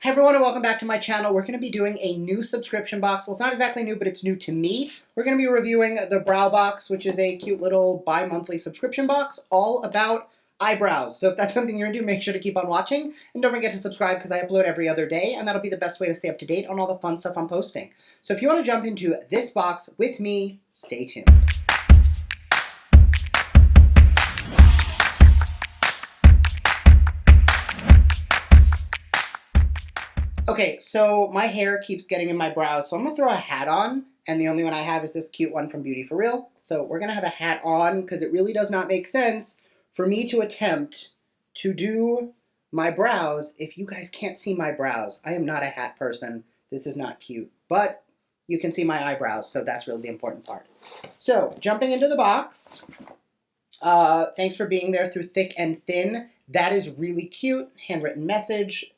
Hey everyone, and welcome back to my channel. We're going to be doing a new subscription box. Well, it's not exactly new, but it's new to me. We're going to be reviewing the Brow Box, which is a cute little bi-monthly subscription box all about eyebrows. So if that's something you're into, make sure to keep on watching. And don't forget to subscribe because I upload every other day, and that'll be the best way to stay up to date on all the fun stuff I'm posting. So if you want to jump into this box with me, stay tuned. Okay, so my hair keeps getting in my brows, so I'm going to throw a hat on, and the only one I have is this cute one from Beauty For Real. So we're going to have a hat on because it really does not make sense for me to attempt to do my brows if you guys can't see my brows. I am not a hat person. This is not cute, but you can see my eyebrows, so that's really the important part. So jumping into the box, thanks for being there through thick and thin. That is really cute. Handwritten message.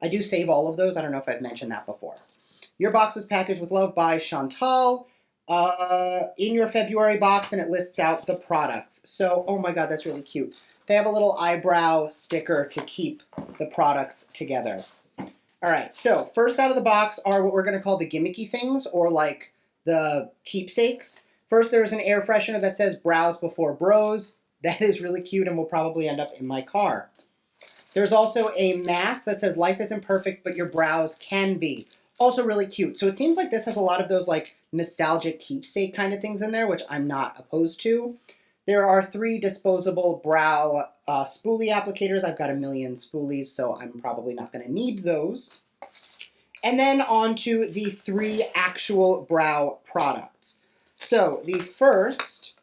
I do save all of those. I don't know if I've mentioned that before. Your box is packaged with love by Chantal in your February box, and it lists out the products. So, oh my God, that's really cute. They have a little eyebrow sticker to keep the products together. All right, so first out of the box are what we're going to call the gimmicky things, or like the keepsakes. First, there's an air freshener that says Brows Before Bros. That is really cute and will probably end up in my car. There's also a mask that says life isn't perfect, but your brows can be. Also really cute. So it seems like this has a lot of those like nostalgic keepsake kind of things in there, which I'm not opposed to. There are 3 disposable brow spoolie applicators. I've got a million spoolies, so I'm probably not going to need those. And then on to the 3 actual brow products. So the first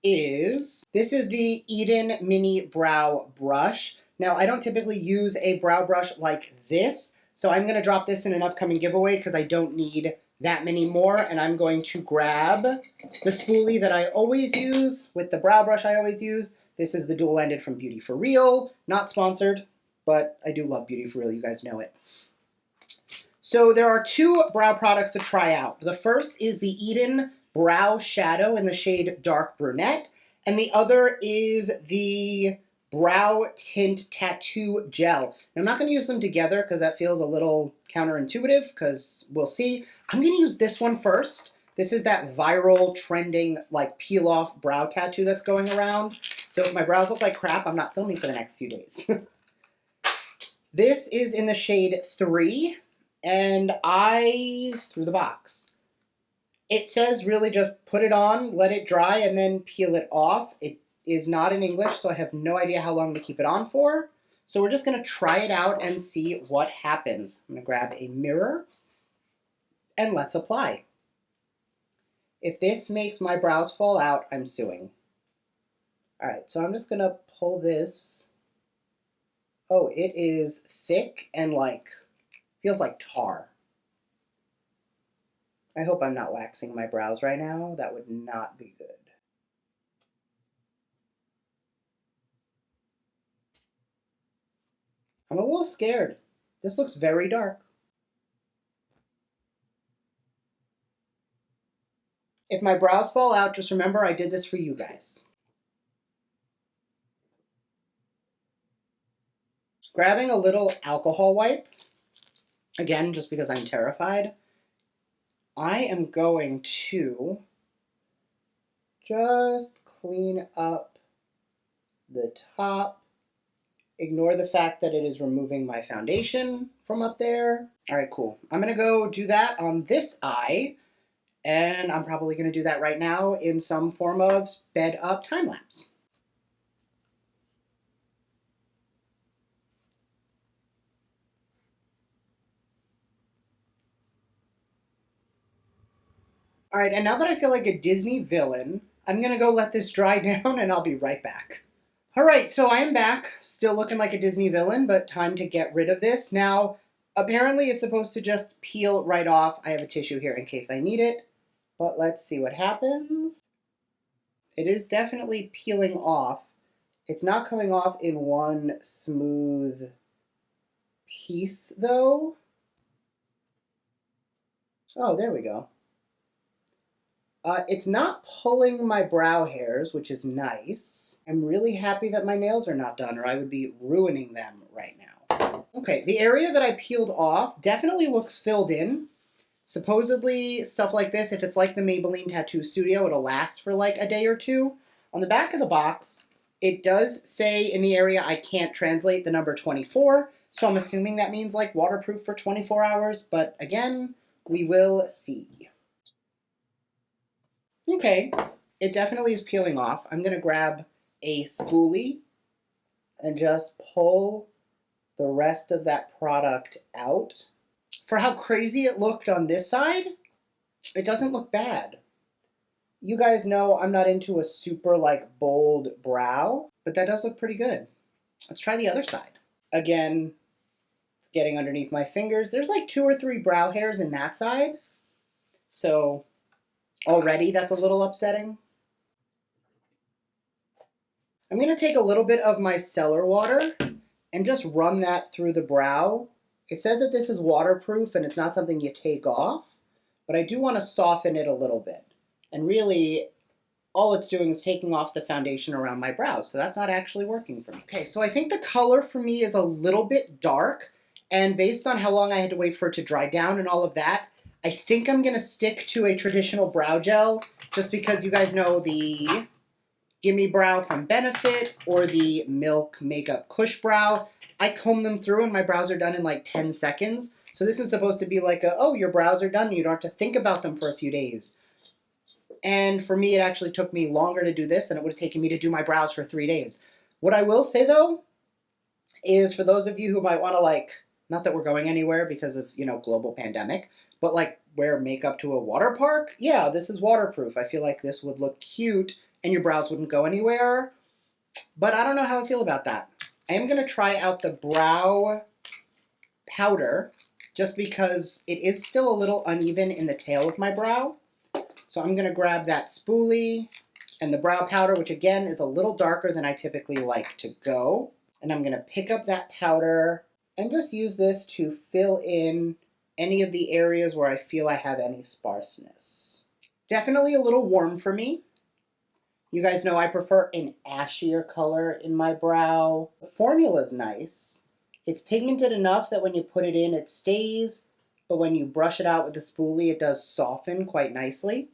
is, this is the Eden Mini Brow Brush. Now, I don't typically use a brow brush like this, so I'm going to drop this in an upcoming giveaway because I don't need that many more, and I'm going to grab the spoolie that I always use with the brow brush I always use. This is the dual-ended from Beauty For Real. Not sponsored, but I do love Beauty For Real. You guys know it. So there are 2 brow products to try out. The first is the Eden Brow Shadow in the shade Dark Brunette, and the other is the Brow Tint Tattoo Gel. Now, I'm not going to use them together because that feels a little counterintuitive, because we'll see. I'm going to use this one first. This is that viral, trending, like, peel-off brow tattoo that's going around. So if my brows look like crap, I'm not filming for the next few days. This is in the shade 3, and I threw the box. It says really just put it on, let it dry, and then peel it off. It is not in English, so I have no idea how long to keep it on for. So we're just going to try it out and see what happens. I'm going to grab a mirror, and let's apply. If this makes my brows fall out, I'm suing. All right, so I'm just going to pull this. Oh, it is thick and like, feels like tar. I hope I'm not waxing my brows right now. That would not be good. I'm a little scared. This looks very dark. If my brows fall out, just remember I did this for you guys. Grabbing a little alcohol wipe, again, just because I'm terrified, I am going to just clean up the top. Ignore the fact that it is removing my foundation from up there. All right, cool. I'm going to go do that on this eye, and I'm probably going to do that right now in some form of sped up time lapse. All right, and now that I feel like a Disney villain, I'm going to go let this dry down, and I'll be right back. All right, so I am back, still looking like a Disney villain, but time to get rid of this. Now, apparently it's supposed to just peel right off. I have a tissue here in case I need it, but let's see what happens. It is definitely peeling off. It's not coming off in one smooth piece, though. Oh, there we go. It's not pulling my brow hairs, which is nice. I'm really happy that my nails are not done, or I would be ruining them right now. Okay, the area that I peeled off definitely looks filled in. Supposedly, stuff like this, if it's like the Maybelline Tattoo Studio, it'll last for like a day or two. On the back of the box, it does say in the area I can't translate the number 24, so I'm assuming that means like waterproof for 24 hours, but again, we will see. Okay, it definitely is peeling off. I'm going to grab a spoolie and just pull the rest of that product out. For how crazy it looked on this side, it doesn't look bad. You guys know I'm not into a super like bold brow, but that does look pretty good. Let's try the other side. Again, it's getting underneath my fingers. There's like 2 or 3 brow hairs in that side. So already that's a little upsetting. I'm going to take a little bit of my cellar water and just run that through the brow. It says that this is waterproof and it's not something you take off, but I do want to soften it a little bit. And really, all it's doing is taking off the foundation around my brows, so that's not actually working for me. Okay, so I think the color for me is a little bit dark, and based on how long I had to wait for it to dry down and all of that, I think I'm going to stick to a traditional brow gel, just because you guys know the Gimme Brow from Benefit or the Milk Makeup Cush Brow. I comb them through and my brows are done in like 10 seconds. So this is supposed to be like a, oh, your brows are done and you don't have to think about them for a few days. And for me, it actually took me longer to do this than it would have taken me to do my brows for 3 days. What I will say though, is for those of you who might want to like, not that we're going anywhere because of, you know, global pandemic, but like wear makeup to a water park, yeah, this is waterproof. I feel like this would look cute and your brows wouldn't go anywhere. But I don't know how I feel about that. I am going to try out the brow powder just because it is still a little uneven in the tail of my brow. So I'm going to grab that spoolie and the brow powder, which again is a little darker than I typically like to go. And I'm going to pick up that powder and just use this to fill in any of the areas where I feel I have any sparseness. Definitely a little warm for me. You guys know I prefer an ashier color in my brow. The formula is nice. It's pigmented enough that when you put it in, it stays, but when you brush it out with the spoolie, it does soften quite nicely.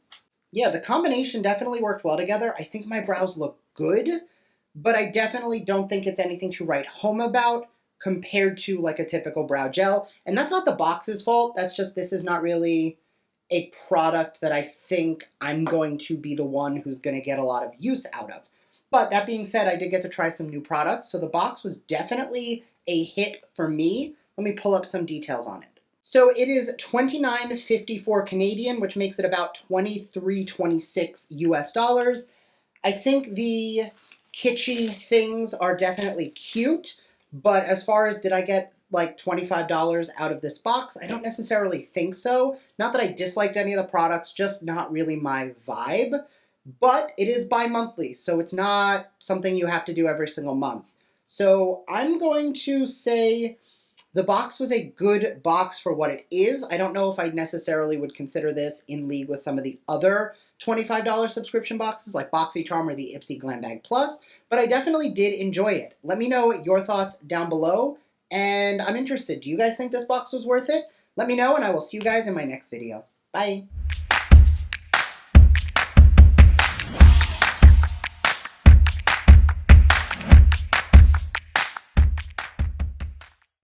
Yeah, the combination definitely worked well together. I think my brows look good, but I definitely don't think it's anything to write home about compared to like a typical brow gel. And that's not the box's fault. That's just this is not really a product that I think I'm going to be the one who's going to get a lot of use out of. But that being said, I did get to try some new products, so the box was definitely a hit for me. Let me pull up some details on it. So it is $29.54 Canadian, which makes it about $23.26 US dollars. I think the kitschy things are definitely cute, but as far as did I get like $25 out of this box, I don't necessarily think so. Not that I disliked any of the products, just not really my vibe. But it is bi-monthly, so it's not something you have to do every single month. So I'm going to say the box was a good box for what it is. I don't know if I necessarily would consider this in league with some of the other $25 subscription boxes like BoxyCharm or the Ipsy Glam Bag Plus, but I definitely did enjoy it. Let me know your thoughts down below, and I'm interested. Do you guys think this box was worth it? Let me know, and I will see you guys in my next video. Bye!